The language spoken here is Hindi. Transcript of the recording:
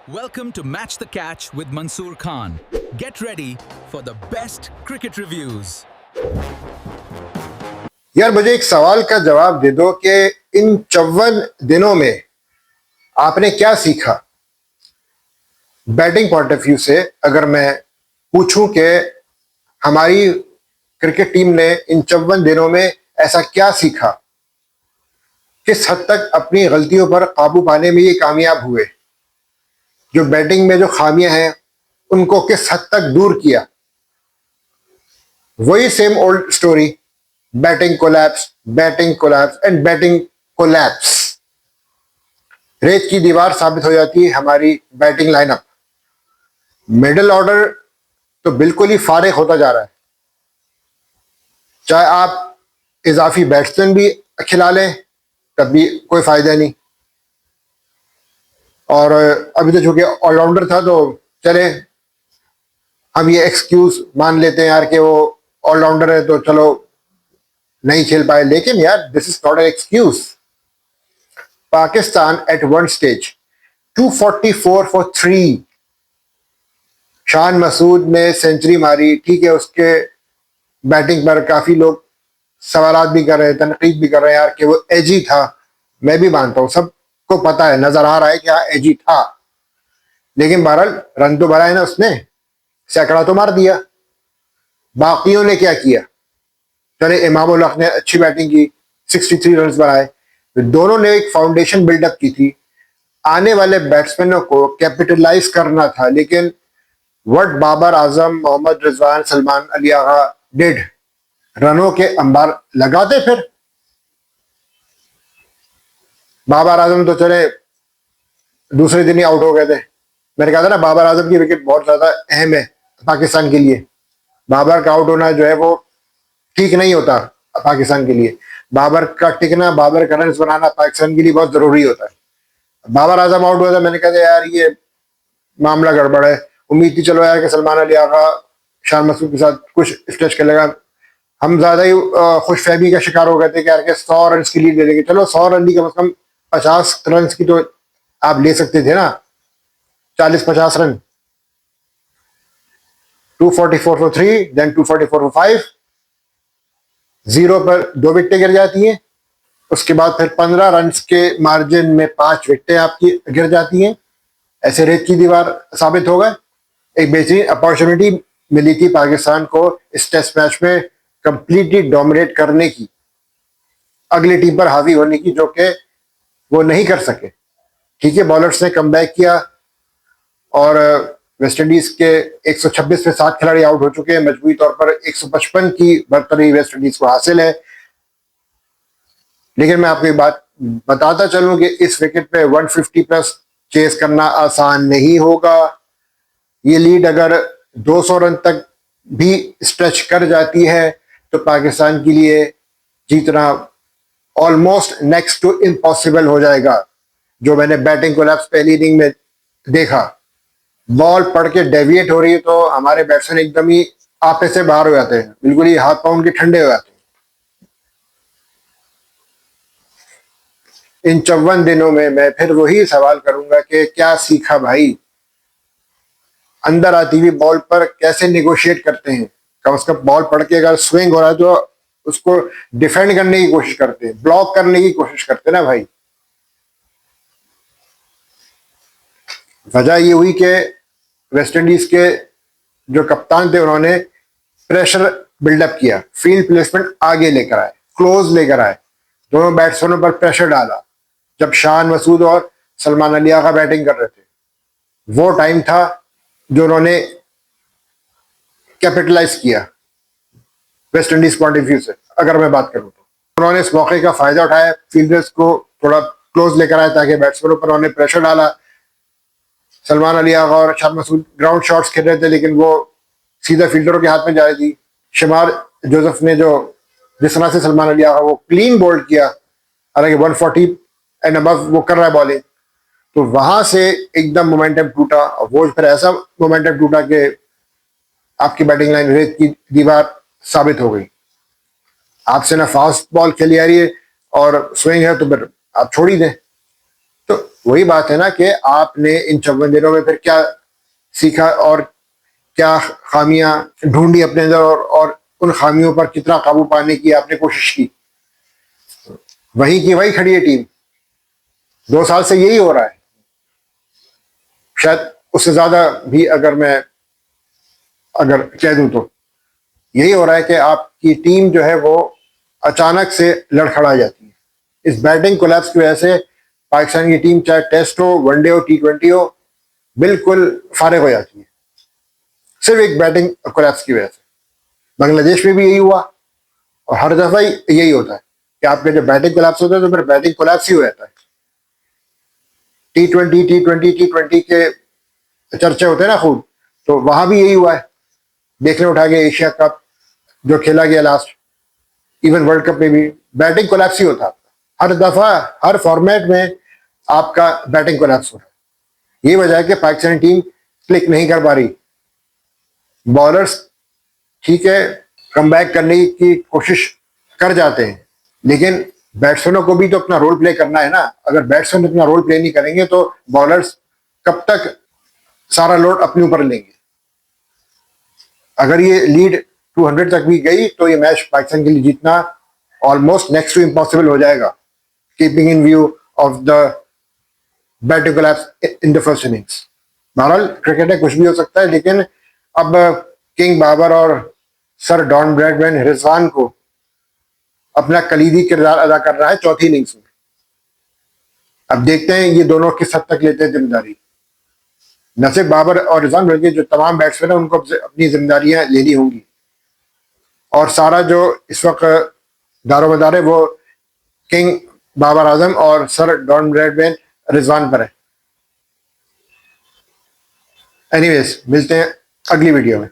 Welcome to Match the Catch with Mansoor Khan. Get ready for the best cricket reviews. यार मुझे एक सवाल का जवाब दे दो कि इन 54 दिनों में आपने क्या सीखा। बैटिंग पॉइंट ऑफ व्यू से अगर मैं पूछूं कि हमारी क्रिकेट टीम ने इन 54 दिनों में ऐसा क्या सीखा, किस हद तक अपनी गलतियों पर काबू पाने में ये कामयाब हुए, जो बैटिंग में जो खामियां हैं उनको किस हद तक दूर किया। वही same old story, batting collapse and batting collapse. रेत की दीवार साबित हो जाती है हमारी बैटिंग लाइनअप। मिडिल ऑर्डर तो बिल्कुल ही फारिग होता जा रहा है। चाहे आप इजाफी बैट्समैन भी खिला लें तब भी कोई फायदा नहीं। और अभी तो चूंकि ऑलराउंडर था तो चले हम ये एक्सक्यूज मान लेते हैं यार कि वो ऑलराउंडर है तो चलो नहीं खेल पाए, लेकिन यार this is not an excuse. Pakistan at one stage 244 for 3। Shan Masood ने सेंचुरी मारी, ठीक है, उसके बैटिंग पर काफी लोग सवालात भी कर रहे हैं, तनकीद भी कर रहे हैं यार कि वो एजी था। मैं भी मानता हूं, सबको पता है, नजर आ रहा है कि हाँ एजी था, लेकिन बहरहाल रन तो भरा है ना उसने, सैकड़ा तो मार दिया। बाकियों ने क्या किया? चले इमाम उल हक ने अच्छी बैटिंग की, 63 रन बनाए। दोनों ने एक फाउंडेशन बिल्डअप की थी, आने वाले बैट्समैनों को कैपिटलाइज करना था, लेकिन व्हाट बाबर आजम, मोहम्मद रिजवान, सलमान अली आगा डिड, रनों के अंबार लगाते। फिर बाबर आजम तो चले दूसरे दिन ही आउट हो गए थे। मैंने कहा था ना बाबर आजम की विकेट बहुत ज्यादा अहम है पाकिस्तान के लिए। बाबर का आउट होना जो है वो ठीक नहीं होता पाकिस्तान के लिए। बाबर का टिकना, बाबर का रन बनाना पाकिस्तान के लिए बहुत जरूरी होता है। बाबर आजम आउट हुआ था, मैंने कहा था यार ये मामला गड़बड़ है। उम्मीद थी चलो यार कि सलमान अली आगा शान मसूद के साथ कुछ स्ट्रेच करेगा। हम ज्यादा ही खुशफहमी का शिकार हो गए थे कि यार के 100 रन की लीड ले लेंगे। चलो 100 रन की कम से कम 50 रन की तो आप ले सकते थे ना, 40-50 रन। 244 फॉर 3, देन 244 फॉर 5, 0 पर 2 विकेटें गिर जाती हैं। उसके बाद फिर 15 रन के मार्जिन में 5 विकेटें आपकी गिर जाती हैं। ऐसे रेत की दीवार साबित हो गए। एक बेहतरीन अपॉर्चुनिटी मिली थी पाकिस्तान को इस टेस्ट मैच में कंप्लीटली डोमिनेट करने की, अगली टीम पर हावी होने की, जो कि वो नहीं कर सके। ठीक है, बॉलर्स ने कमबैक किया और वेस्ट इंडीज के 126 पे 7 खिलाड़ी आउट हो चुके हैं। मजबूरी तौर पर 155 की बर्तरी वेस्ट इंडीज को हासिल है। लेकिन मैं आपको एक बात बताता चलूं कि इस विकेट पे 150 प्लस चेस करना आसान नहीं होगा। ये लीड अगर 200 रन तक भी स्ट्रेच कर जाती है तो पाकिस्तान के लिए जीतना ऑलमोस्ट नेक्स्ट टू इम्पॉसिबल हो जाएगा। जो मैंने बैटिंग कोलैप्स पहली इनिंग में देखा, बॉल पड़ के डेविएट हो रही है तो हमारे बैट्समैन एकदम ही आपे से बाहर हो जाते हैं, बिल्कुल ही हाथ पांव के ठंडे हो जाते हैं। इन 54 दिनों में मैं फिर वही सवाल करूंगा कि क्या सीखा भाई? अंदर आती हुई बॉल पर कैसे निगोशिएट करते हैं? कम से कम बॉल पड़ के अगर स्विंग हो रहा है तो उसको डिफेंड करने की कोशिश करते हैं, ब्लॉक करने की कोशिश करते हैं ना भाई। वजह ये हुई कि वेस्ट इंडीज के जो कप्तान थे उन्होंने प्रेशर बिल्डअप किया, फील्ड प्लेसमेंट आगे लेकर आए, क्लोज लेकर आए, दोनों बैट्समैनों पर प्रेशर डाला। जब शान मसूद और सलमान अली आगा बैटिंग कर रहे थे, वो टाइम था जो उन्होंने कैपिटलाइज किया West Indies point of view से। अगर मैं बात करूं तो उन्होंने इस मौके का फायदा उठाया, फील्डर्स को थोड़ा क्लोज लेकर आया ताकि बैट्समैनों पर उन्होंने प्रेशर डाला। सलमान अली आगा और शान मसूद ग्राउंड शॉट्स खेल रहे थे, लेकिन वो सीधा फील्डरों के हाथ में जा रही थी। शमार जोसेफ ने जो जिस तरह से सलमान अली आगा वो क्लीन बोल्ड किया, हालांकि 140 एंड अबव वो कर रहा है बॉलिंग, तो वहां से एकदम मोमेंटम टूटा। वो फिर ऐसा मोमेंटम टूटा कि आपकी बैटिंग लाइन रेत की दीवार साबित हो गई। आपसे ना फास्ट बॉल खेली आ रही है और स्विंग है तो फिर आप छोड़ ही दें। तो वही बात है ना कि आपने इन 54 दिनों में फिर क्या सीखा और क्या खामियां ढूंढी अपने अंदर, और उन खामियों पर कितना काबू पाने की आपने कोशिश की। वही की वही खड़ी है टीम। 2 साल से यही हो रहा है, शायद उससे ज्यादा भी अगर कह दूं तो यही हो रहा है कि आपकी टीम जो है वो अचानक से लड़खड़ा जाती है। इस बैटिंग कोलैप्स की वजह से पाकिस्तान की टीम, चाहे टेस्ट हो, वनडे हो, T20 हो, बिल्कुल फारिग हो जाती है, सिर्फ एक बैटिंग कोलैप्स की वजह से। बांग्लादेश में भी यही हुआ, और हर दफा ही यही होता है कि आपके जब बैटिंग कोलैप्स होता है तो फिर बैटिंग कोलैप्स ही हो जाता है। T20 के चर्चे होते हैं ना खूब, तो वहां भी यही हुआ है। देखने उठा के एशिया कप जो खेला गया लास्ट, इवन वर्ल्ड कप में भी बैटिंग कोलैप्स ही होता है। हर दफा हर फॉर्मेट में आपका बैटिंग कोलैप्स हो रहा है। यही वजह है कि पाकिस्तानी टीम क्लिक नहीं कर पा रही। बॉलर्स ठीक है कमबैक करने की कोशिश कर जाते हैं, लेकिन बैट्समैनों को भी तो अपना रोल प्ले करना है ना। अगर बैट्समैन अपना रोल प्ले नहीं करेंगे तो बॉलर्स कब तक सारा लोड अपने ऊपर लेंगे। अगर ये लीड 200 तक भी गई तो ये मैच पाकिस्तान के लिए जीतना ऑलमोस्ट नेक्स्ट टू इम्पॉसिबल हो जाएगा, keeping in view of the batting collapse in the first innings. बहरहाल क्रिकेट है, कुछ भी हो सकता है, लेकिन अब किंग बाबर और सर डॉन ब्रैडमैन रिजवान को अपना कलीदी किरदार अदा कर रहा है चौथी इनिंग्स में। अब देखते हैं ये दोनों किस हद तक लेते हैं जिम्मेदारी। न सिर्फ बाबर और रिजवान बल्कि जो तमाम बैट्समैन है उनको अपनी जिम्मेदारियां लेनी होंगी, और सारा जो इस वक्त दारोमदार है वो किंग बाबर आजम और सर डॉन ब्रैडमैन रिजवान पर है। एनीवेज, मिलते हैं अगली वीडियो में।